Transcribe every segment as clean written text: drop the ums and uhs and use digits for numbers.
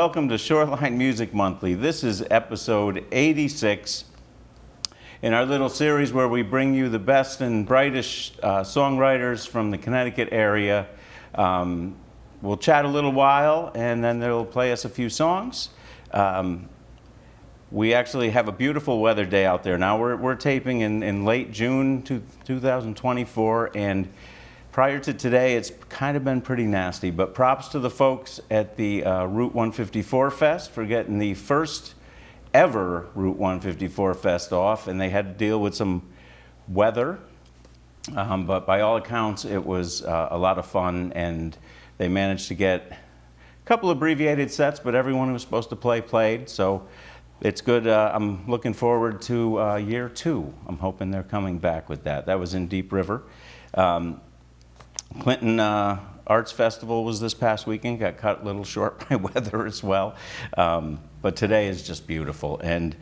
welcome to Shoreline Music Monthly. This is episode 86 in our little series where we bring you the best and brightest songwriters from the Connecticut area. We'll chat a little while and then they'll play us a few songs. We actually have a beautiful weather day out there now. We're taping in late June 2024, and prior to today, it's kind of been pretty nasty, but props to the folks at the Route 154 Fest for getting the first ever Route 154 Fest off, and they had to deal with some weather, but by all accounts, it was a lot of fun, and they managed to get a couple abbreviated sets, but everyone who was supposed to play played, so it's good. I'm looking forward to year two. I'm hoping they're coming back with that. That was in Deep River. Clinton Arts Festival was this past weekend, got cut a little short by weather as well, but today is just beautiful. And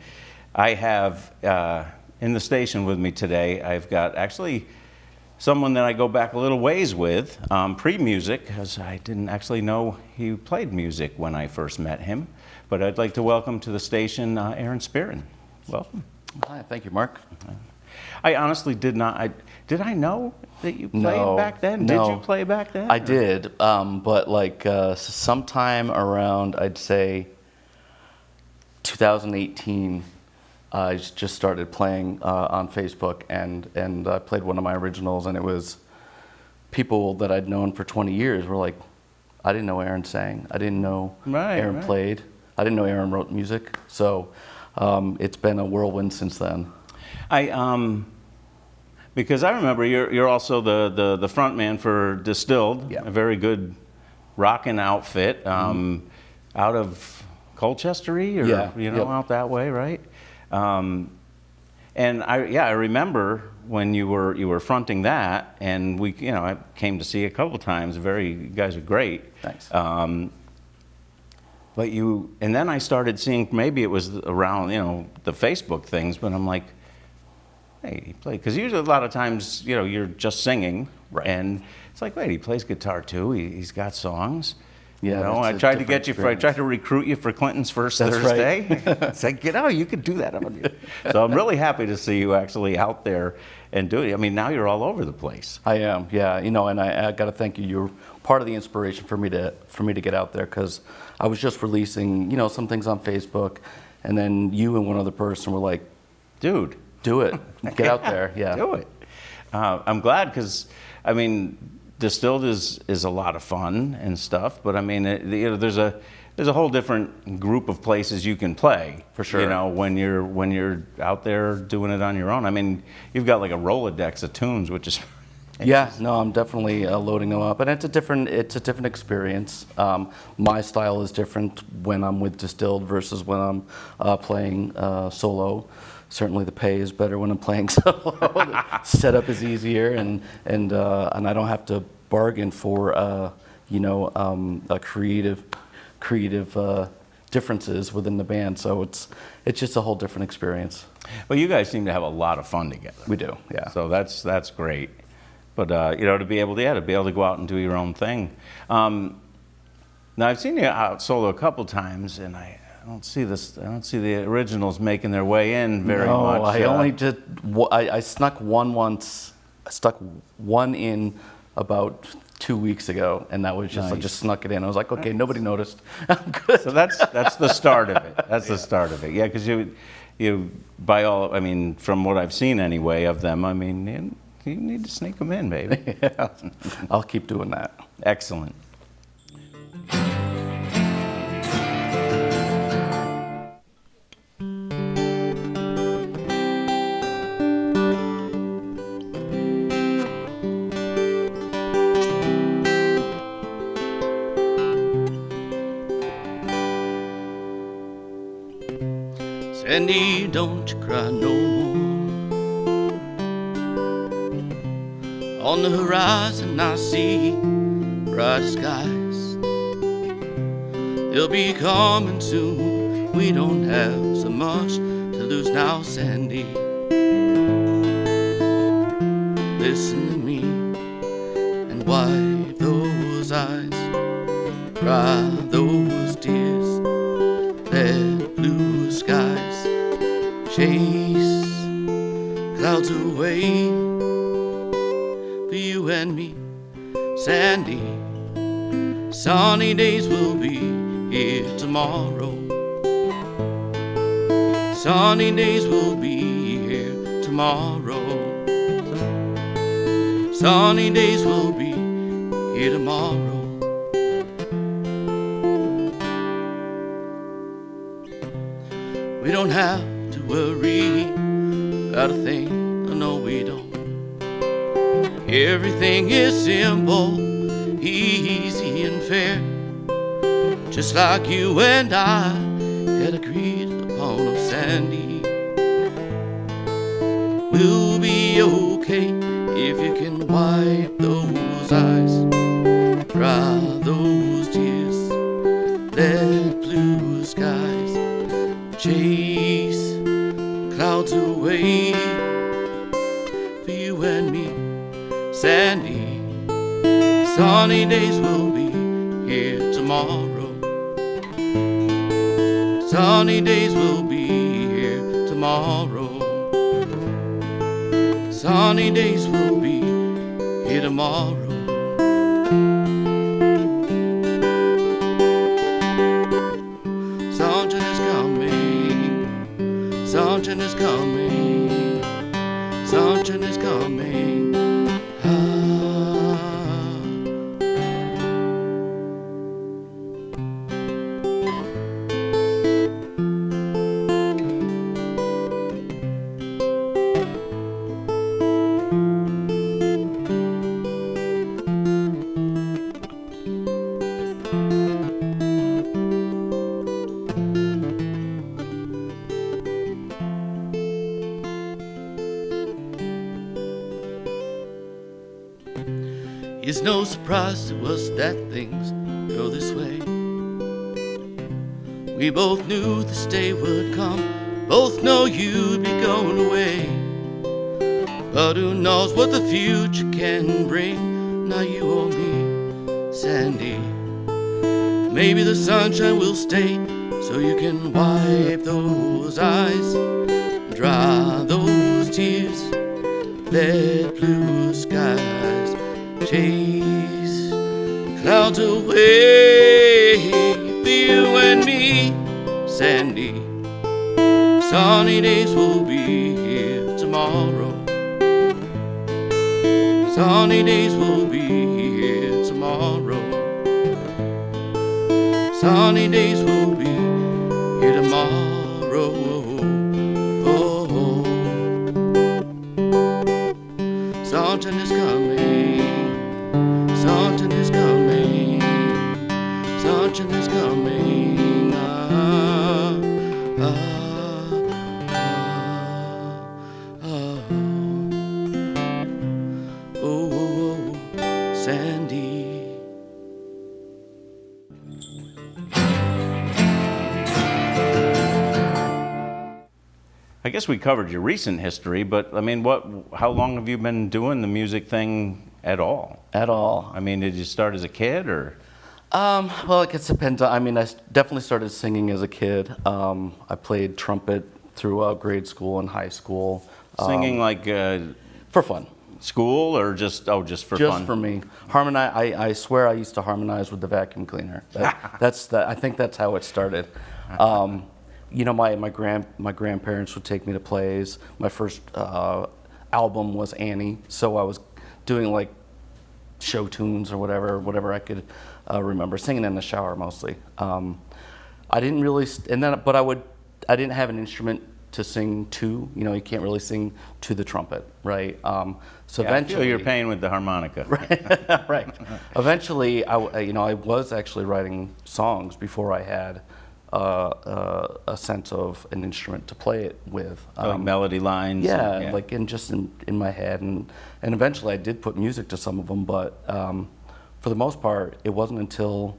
I have in the station with me today, I've got actually someone that I go back a little ways with, pre-music, because I didn't actually know he played music when I first met him, but I'd like to welcome to the station Aaron Spearin. Welcome. Hi, thank you, Mark. I honestly did not. Did I know that you played back then? No. Did you play back then? I did, but like sometime around, I'd say 2018, I just started playing on Facebook, and I played one of my originals, and it was people that I'd known for 20 years were like, I didn't know Aaron sang. I didn't know Aaron played. I didn't know Aaron wrote music. So it's been a whirlwind since then. Because I remember you're also the front man for Distilled, a very good rockin' outfit, out of Colchester-y, or out that way, right? And I remember when you were fronting that, and I came to see you a couple times. You guys are great. Thanks. But and then I started seeing, maybe it was around the Facebook things, but I'm like, hey, he played, because usually a lot of times, you're just singing, right? And it's like, wait, he plays guitar too. He's got songs. Yeah, I tried to get you. I tried to recruit you for Clinton's first Thursday. Right. It's like, you could do that. So I'm really happy to see you actually out there and doing it. I mean, now you're all over the place. I am, yeah. And I got to thank you. You're part of the inspiration for me to get out there, because I was just releasing, some things on Facebook, and then you and one other person were like, dude, do it. Get out there. Yeah. Do it. I'm glad, because, Distilled is a lot of fun and stuff, but there's a whole different group of places you can play. For sure. When you're out there doing it on your own. You've got like a Rolodex of tunes, which is. Yeah, no, I'm definitely loading them up, and it's a different experience. My style is different when I'm with Distilled versus when I'm playing solo. Certainly, the pay is better when I'm playing solo. The setup is easier, and I don't have to bargain for a creative differences within the band. So it's just a whole different experience. Well, you guys seem to have a lot of fun together. We do, yeah. So that's great. But to be able to go out and do your own thing. Now I've seen you out solo a couple times, and I don't see the originals making their way in very much. No, I only did. I snuck one once. I stuck one in about 2 weeks ago, and that was just nice. I just snuck it in. I was like, okay, nobody noticed. I'm good. So that's the start of it. That's the start of it. Yeah, because you by all, from what I've seen anyway of them, you need to sneak them in, baby. Yeah. I'll keep doing that. Excellent. Sandy, don't you cry no more. On the horizon I see bright skies. They'll be coming soon. We don't have so much to lose now, Sandy. Listen to me wipe those eyes, dry those tears. clouds away for you and me, Sandy. Sunny days will be here tomorrow. Sunny days will be here tomorrow. Sunny days will be here tomorrow. We don't have to worry about a thing, no we don't. Everything is simple, easy and fair, just like you and I had agreed upon, oh Sandy. We'll be okay if you can wipe those eyes, dry those tears, let blue skies chase clouds away for you and me, Sandy. Sunny days will be here tomorrow. Sunny days will be here tomorrow. Sunny days will be here tomorrow. Sunshine is coming. Sunshine is coming. Sunshine is coming. It's no surprise to us that things go this way. We both knew this day would come, both know you'd be going away. But who knows what the future can bring, now you or me, Sandy. Maybe the sunshine will stay, so you can wipe those eyes, dry those tears, let blue skies chase clouds away for you and me, Sandy. Sunny days will be here tomorrow. Sunny days will be here tomorrow. Sunny days will be here tomorrow. Oh, sunshine is coming. Sunshine is coming. Sunshine is coming. Oh, Sandy. I guess we covered your recent history, but I mean, how long have you been doing the music thing at all? At all. I mean, did you start as a kid or? Well, it depends. I mean, I definitely started singing as a kid. I played trumpet through grade school and high school. Singing like For fun. school or just for fun? Just for me. I swear I used to harmonize with the vacuum cleaner. I think that's how it started. You know, my grandparents would take me to plays. My first album was Annie, so I was doing like show tunes or whatever I could remember, singing in the shower mostly. I didn't really, I didn't have an instrument to sing to. You know, you can't really sing to the trumpet, right? So eventually, I feel you're playing with the harmonica. Right, right. Eventually, I was actually writing songs before I had a sense of an instrument to play it with. Like melody lines. Yeah, like in my head, and eventually I did put music to some of them, but for the most part, it wasn't until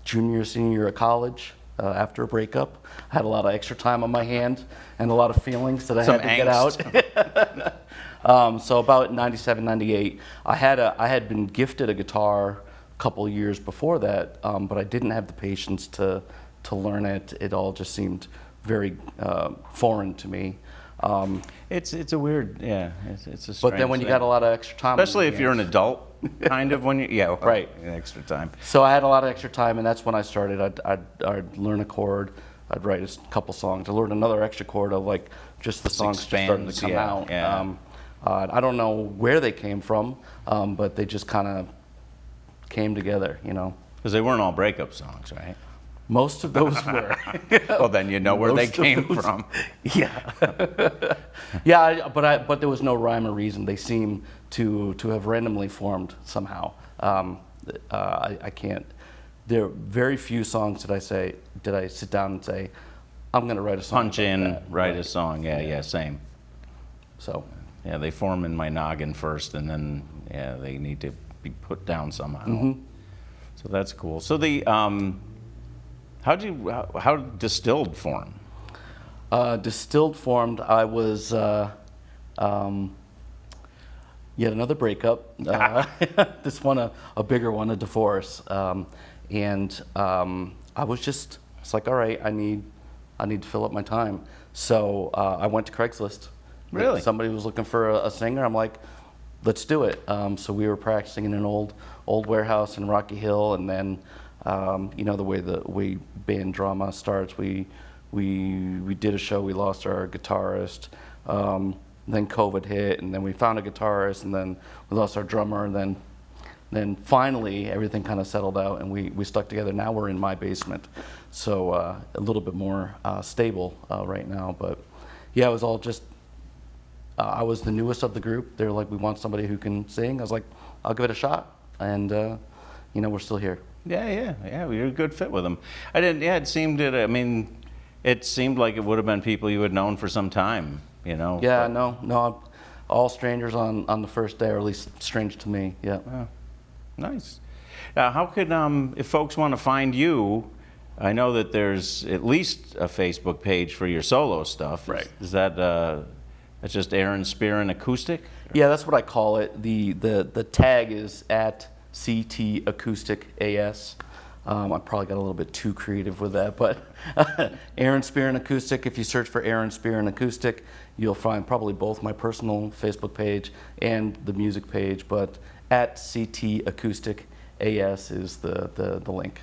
junior, senior year of college, after a breakup, I had a lot of extra time on my hand and a lot of feelings that I had to get out. So about 97, 98, I had been gifted a guitar a couple of years before that, but I didn't have the patience to learn it. It all just seemed very foreign to me. It's a weird, yeah, it's a strange But then when you thing. got a lot of extra time, on Especially your if you're an hands. adult, kind of, when you, yeah, Right. extra time. So I had a lot of extra time, and that's when I started. I'd learn a chord, I'd write a couple songs, I learned another extra chord of like just the songs just starting to expands, come yeah, out. yeah. I don't know where they came from, but they just kind of came together, you know. Because they weren't all breakup songs, right? Most of those were. Well, then you know where they Most of came those- from. Yeah. Yeah, but there was no rhyme or reason. They seem to have randomly formed somehow. I can't. There are very few songs that I sit down and say, I'm going to write a song. Punch about in, that. write a Right. song. Yeah, same. So, Yeah, they form in my noggin first, and then yeah, they need to be put down somehow. So that's cool. So the how Distilled form? Distilled formed, I was yet another breakup. This one, a bigger one, a divorce. And I was just, it's like, all right, I need to fill up my time. So I went to Craigslist. Really? Somebody was looking for a singer. I'm like, let's do it. So we were practicing in an old warehouse in Rocky Hill, and then you know the way band drama starts. We did a show. We lost our guitarist. Then COVID hit, and then we found a guitarist, and then we lost our drummer, and then finally everything kind of settled out, and we stuck together. Now we're in my basement, so a little bit more stable right now. But yeah, it was all just. I was the newest of the group. They were like, we want somebody who can sing. I was like, I'll give it a shot, and you know, we're still here. Yeah. You're a good fit with them. I didn't. Yeah, it seemed it. I mean, it seemed like it would have been people you had known for some time. You know. Yeah, but- no, all strangers on the first day, or at least strange to me. Yeah. Oh, nice. How could if folks want to find you? I know that there's at least a Facebook page for your solo stuff. Right. Is that that's just Aaron Spearin Acoustic? Yeah, that's what I call it. The tag is at CT Acoustic AS. I probably got a little bit too creative with that, but Aaron Spearin Acoustic. If you search for Aaron Spearin Acoustic, you'll find probably both my personal Facebook page and the music page. But at CT Acoustic AS is the link.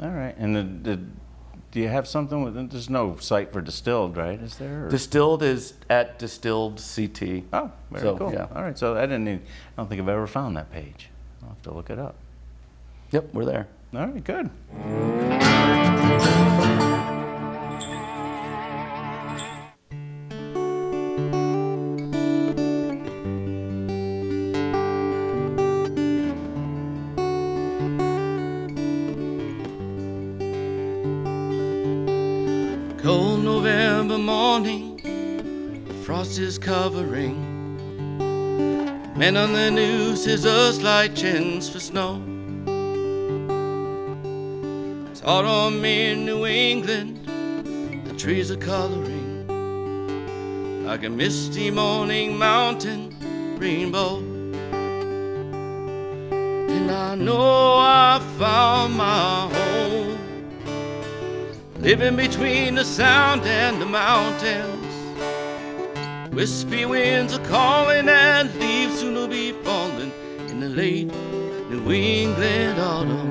All right. And do you have something with? There's no site for Distilled, right? Is there? Or- Distilled is at Distilled CT. Oh, very So, cool. yeah. All right. So I don't think I've ever found that page. I'll have to look it up. Yep, we're there. All right. Good. Cold November morning, the frost is covering. Men on the news is a slight chance for snow. It's autumn in New England, the trees are coloring like a misty morning mountain rainbow. And I know I found my home, living between the sound and the mountains. Wispy winds are calling and leaves soon will be falling in the late New England autumn.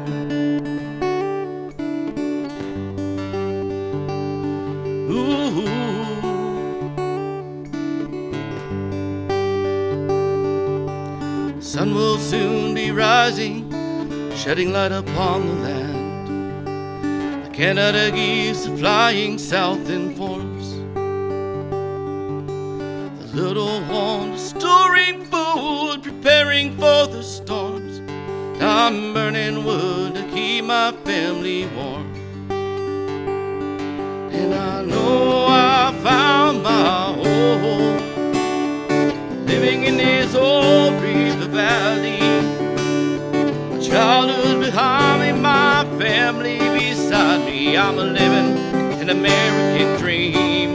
Ooh. Sun will soon be rising, shedding light upon the land. Canada geese are flying south in forms. The little ones storing food, preparing for the storms. I'm burning wood to keep my family warm. And I know I found my home, living in this old river valley. My childhood behind me, my family beside me. I'm a living an American dream.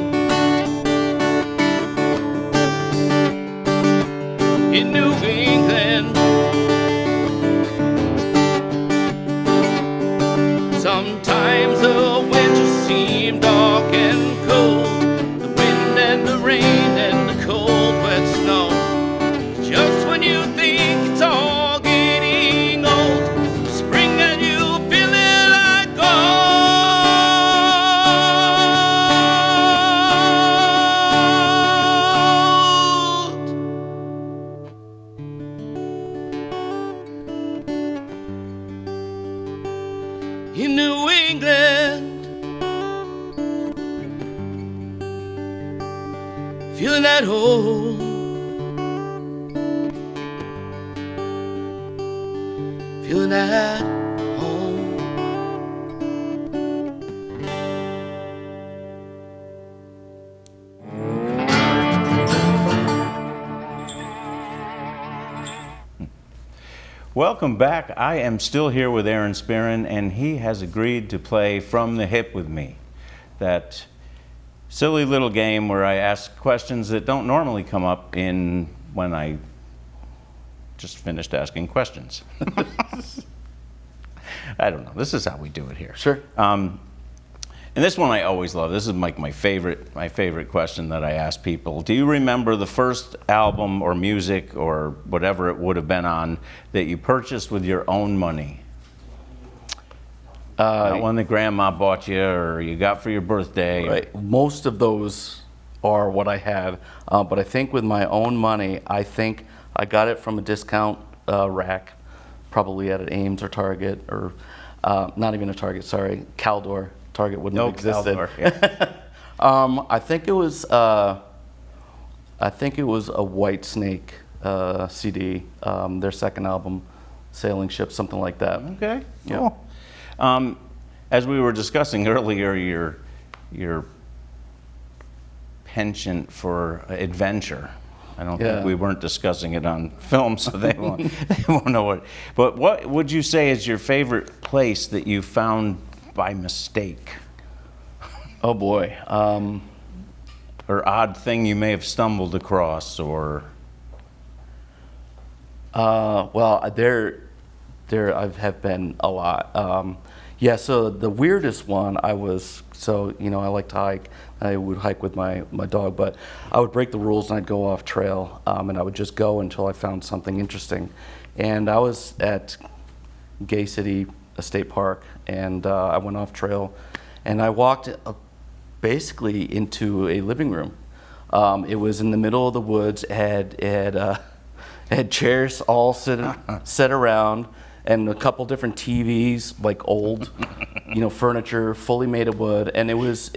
In New England, sometimes the winter seemed dark and cold. The wind and the rain feeling at home. Feeling at home. Welcome back. I am still here with Aaron Spearin, and he has agreed to play From the Hip with me. That silly little game where I ask questions that don't normally come up in when I just finished asking questions. I don't know. This is how we do it here. Sure. And this one I always love. This is like my favorite question that I ask people. Do you remember the first album or music or whatever it would have been on that you purchased with your own money? Not one that grandma bought you or you got for your birthday. Right. Most of those are what I had, but I think with my own money, I think I got it from a discount rack, probably at an Ames or Target, or not even a Target, sorry, Caldor. Target wouldn't have existed. Caldor, yeah. I think it was a White Snake CD, their second album, Sailing Ship, something like that. Okay, Yeah. cool. As we were discussing earlier, your penchant for adventure. I don't Yeah. think we weren't discussing it on film, so they won't know what. But what would you say is your favorite place that you found by mistake? Oh boy. Or odd thing you may have stumbled across, or Well, there have been a lot. Yeah, so the weirdest one I like to hike. I would hike with my dog, but I would break the rules and I'd go off trail, and I would just go until I found something interesting. And I was at Gay City State Park, and I went off trail, and I walked basically into a living room. It was in the middle of the woods. It had chairs all set around, and a couple different TVs, like old, furniture, fully made of wood. And it was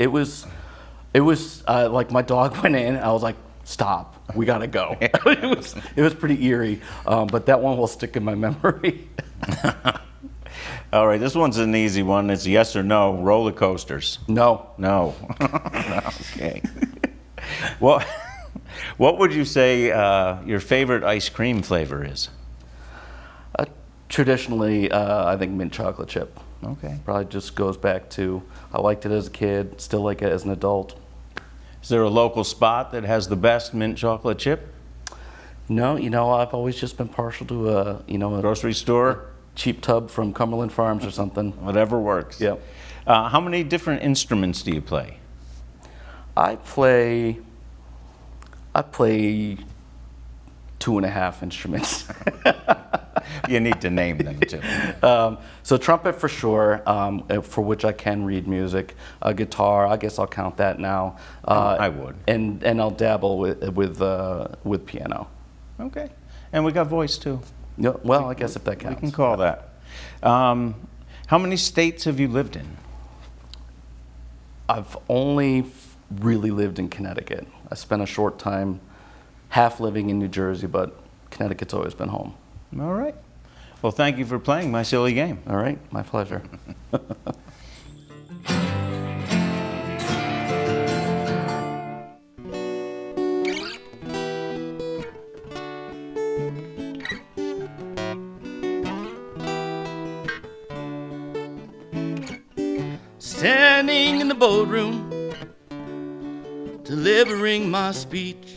like my dog went in. I was like, "Stop, we gotta go." It was pretty eerie, but that one will stick in my memory. all right, this one's an easy one. It's yes or no. Roller coasters. No. No. Okay. Well, what would you say your favorite ice cream flavor is? Traditionally, I think mint chocolate chip. Okay. Probably just goes back to I liked it as a kid, still like it as an adult. Is there a local spot that has the best mint chocolate chip? No, I've always just been partial to a Grocery store? cheap tub from Cumberland Farms or something. Whatever works. Yep. How many different instruments do you play? I play 2.5 instruments. You need to name them too. So trumpet for sure, for which I can read music. Guitar, I guess I'll count that now. I would. And I'll dabble with piano. Okay. And we got voice too. Yeah, well, I guess if that counts. We can call that. How many states have you lived in? I've only really lived in Connecticut. I spent a short time half living in New Jersey, but Connecticut's always been home. All right. Well, thank you for playing my silly game. All right, my pleasure. Standing in the boardroom, delivering my speech.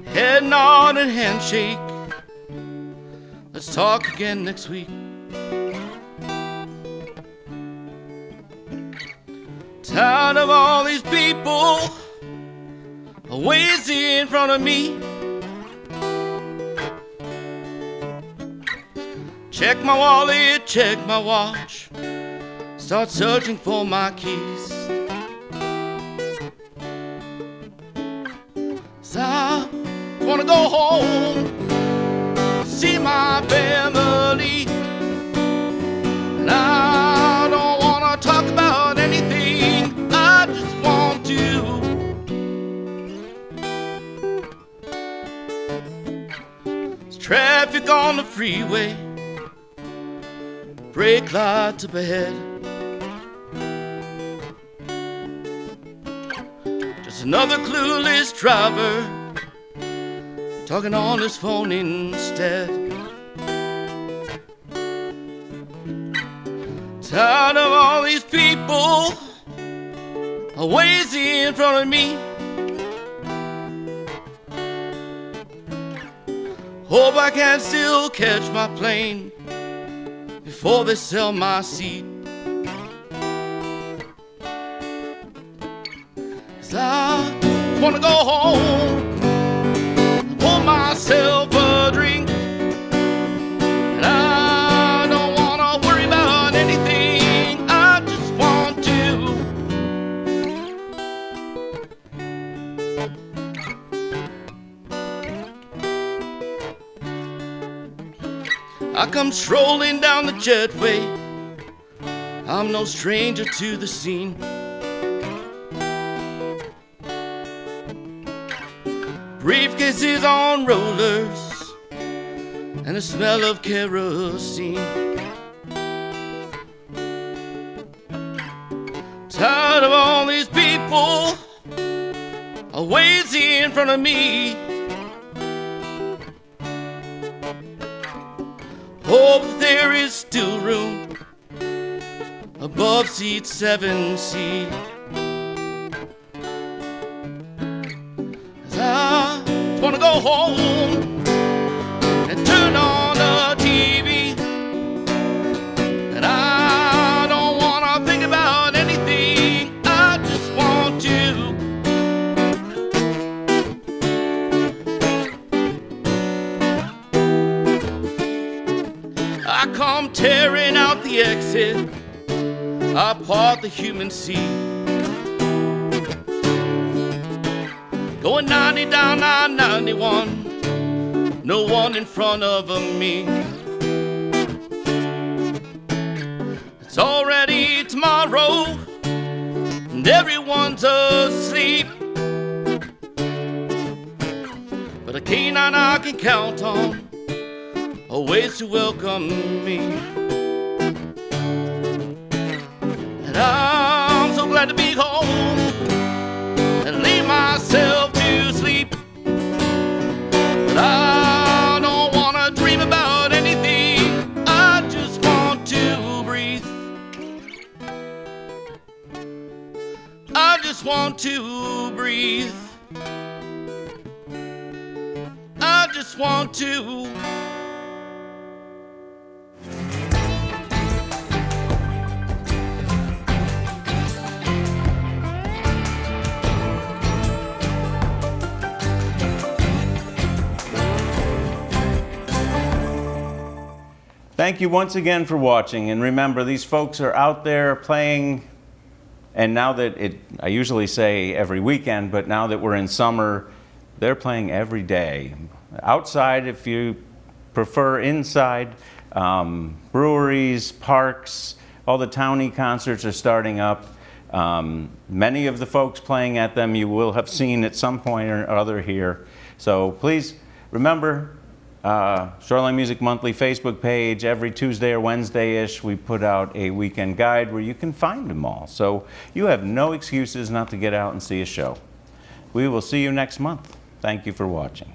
Head nod and handshake. Let's talk again next week. Tired of all these people always in front of me. Check my wallet, check my watch. Start searching for my keys. So I wanna go home, see my family. And I don't wanna talk about anything music on the freeway, brake lights up ahead. Just another clueless driver talking on his phone instead. Tired of all these people always in front of me. Hope I can still catch my plane before they sell my seat. 'Cause I wanna go home, pour myself a drink, and I don't wanna worry about anything. I just want to. I come strolling down the jetway, I'm no stranger to the scene. Briefcases on rollers and the smell of kerosene. Tired of all these people always in front of me. Hope there is still room above seat 7C. 'Cause I wanna go home and turn on the TV, and I don't wanna think about anything. I just want to. I come tearing out the exit, I part the human sea, going 90 down 991, no one in front of me. It's already tomorrow and everyone's asleep, but a canine I can count on always to welcome me. And I'm so glad to be home and leave myself to sleep, but I don't want to dream about anything. I just want to breathe. I just want to breathe. I just want to. Thank you once again for watching, and remember, these folks are out there playing, and now that I usually say every weekend, but now that we're in summer, they're playing every day. Outside, if you prefer, inside, breweries, parks, all the townie concerts are starting up. Many of the folks playing at them you will have seen at some point or other here. So please remember, Shoreline Music Monthly Facebook page, every Tuesday or Wednesday-ish, we put out a weekend guide where you can find them all. So you have no excuses not to get out and see a show. We will see you next month. Thank you for watching.